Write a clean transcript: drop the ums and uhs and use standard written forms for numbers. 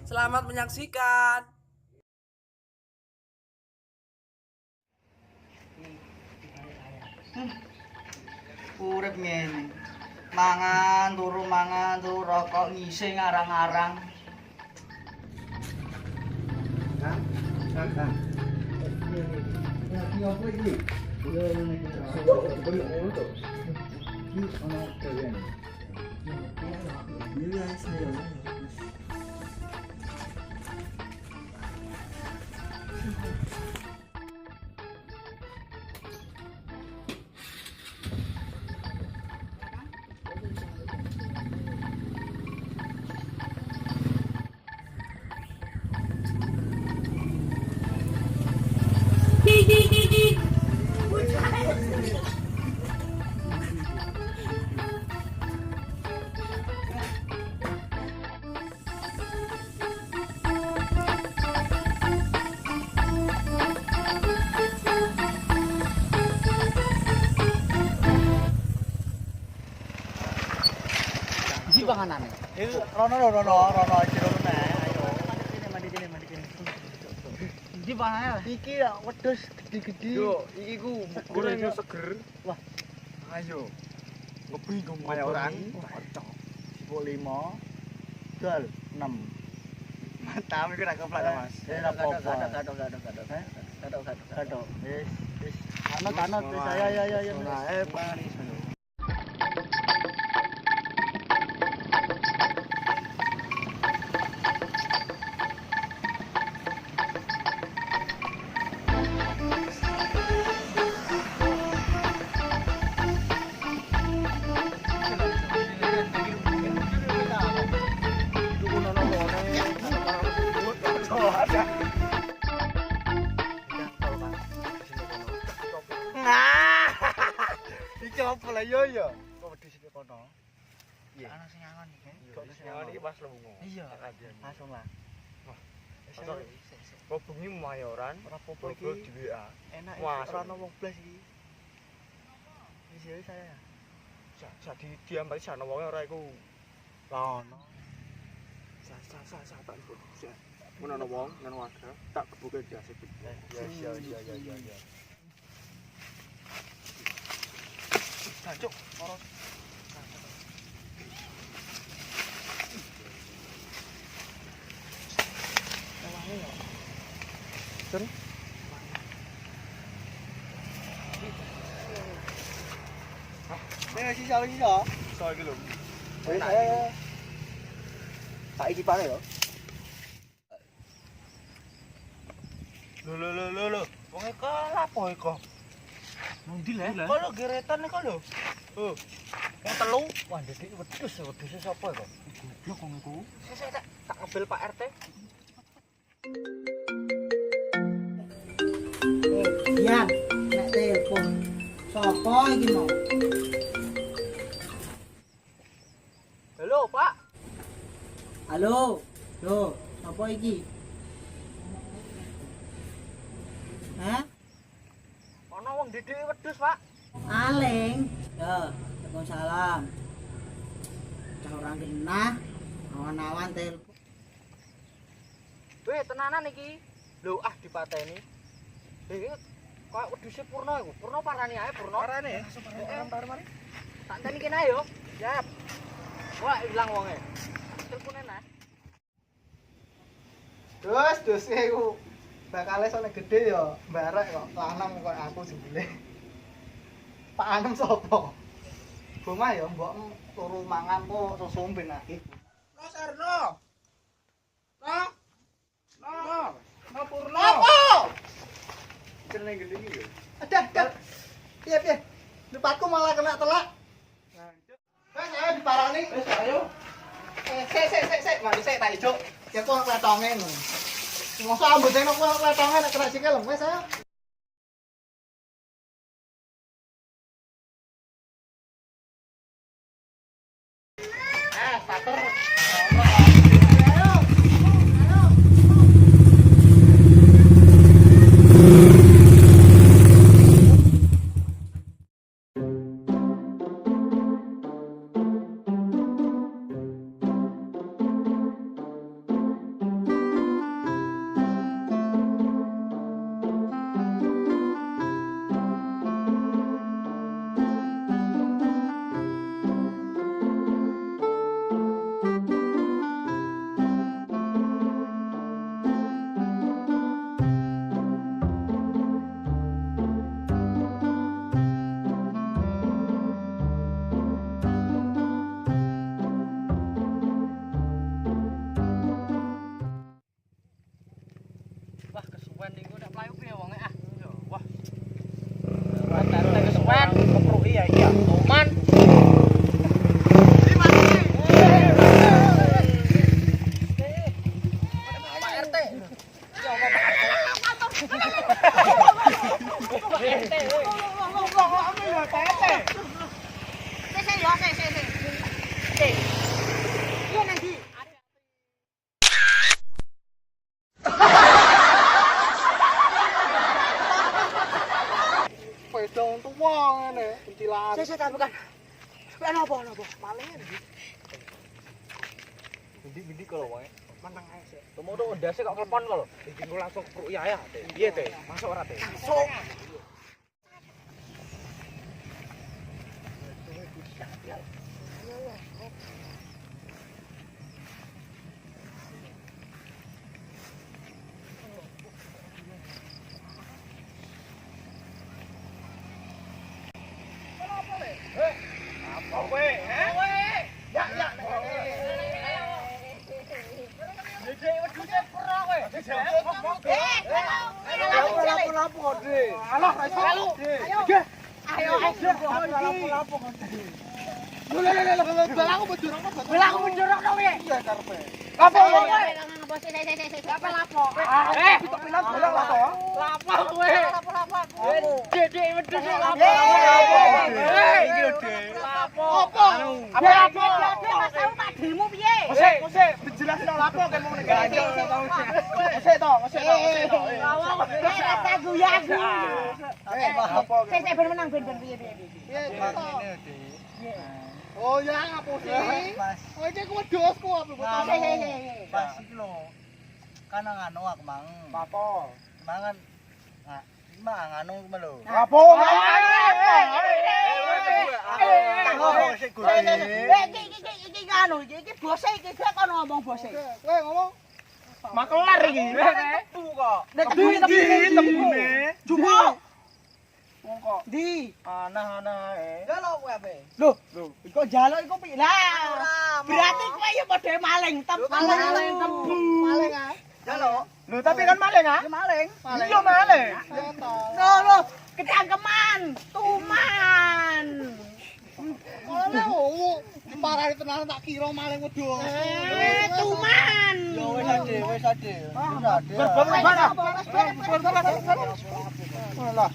Selamat menyaksikan. Urip ngene. Mangan turu rokok ngisi ngarang-arang. Kang. Lagi apa iki? Ji panganane. Rono jero meneh. Ayo. Mandi kene. Ji panganane. Iki ya wedhus gede-gede. Yo, iki ku gorengnya seger. Wah. Ayo. Ngebingung mayoran. Cocok. 5 dol 6. Mantap iki ra keplak Mas. Ora apa-apa. Gathok. Wis. Anot wis ayo. Nah, manis. Nah. Iki apa lah yo yo. Kok wedhus iki kono. Iya. Ana sing angon iki. Kok senengan iki pas lemu. Iya. Langsung lah. Wah. Sorry. Kok bengi mayoran. Ora apa-apa iki. Di WA. Enak Wah, ora ono wong blas iki. Wis ya saya. Jadi diambali sana wonge ora iku. Lah ono. Sa tak iku. Mun ana wong nang warga, tak gebuke jase. Ya. Jancuk, ora. Ewange yo. Ten. Nek sisa lagi ya. Iso iki lho. Ayo. Tak iki pare yo. Lho. Wong eko lapo eko? Mundi le. Kok lo geretan eko lho. Oh, Yang telu. Wah, ndek wedhus sapa eko? Goblok wong iku. Sik tak ngebel Pak RT. Yan, nek telepon. Sopo iki mau? Halo, Pak. Halo. Loh, sopo iki? Hah? Ana wong didik wedhus, Pak. Aling. Ya, Waalaikumsalam. Cah orang genah. Awan-awan telepon. Weh, tenanan iki. Lho, dipateni. Iki koyo wedhuse Purno iku. Purno parani ae, Purno. Parane. Mari. Tak teni kene ae yo. Siap. Wah, ilang wonge. Telepone nah. Dus iku. Bakale sone gede yo, mbarek kok lanang kok aku jebule. Pak Anem sapa? Bongah ya mbok turu mangan kok susu ben iki. Mas Arno. No Purno. Apa? jenenge gede iki lho. Adah. Piye? Lupatku malah kena telak. Wes ayo diparani. Wes ayo. Sik, mari sik tak ijuk. Ya kok kletonge ngono. Mosok ambune kok kletonge nek kena sikil wes ayo. Starter. Pedang tua ngene, pencilan. Saya bukan. Apa? Maling. Bindi kalau wae. Menang ae sik. Temu tuh ndase kok klepon kok. Iki langsung kruk ya. Piye teh? Masuk ora teh? Masuk. Oh ya ngapusi. Oh iki ku wedhusku apa botol. Pas iki lho. Kan ngono aku mang. Apa? Mangan. Nah, mang anu ku lho. Apa? Iki anu iki bose iki kok ngomong bose. Kowe ngomong Makelar iki. Tepu kok. Tembune. Jumbo. Mongko. Di. Anah-anah Jalo kowe ape? Lho, iku jalo iku piye? Lah. Berarti kowe ya padha maling, maling tebu. Maling ah. Jalo. Lho tapi kan maling ah? Ya maling. Iya maling. Lho, ketangkeman, tuman. Kalau diparani tenan tak kira maling wedhus. Tuman. Yo wis ade. Berban. Lah.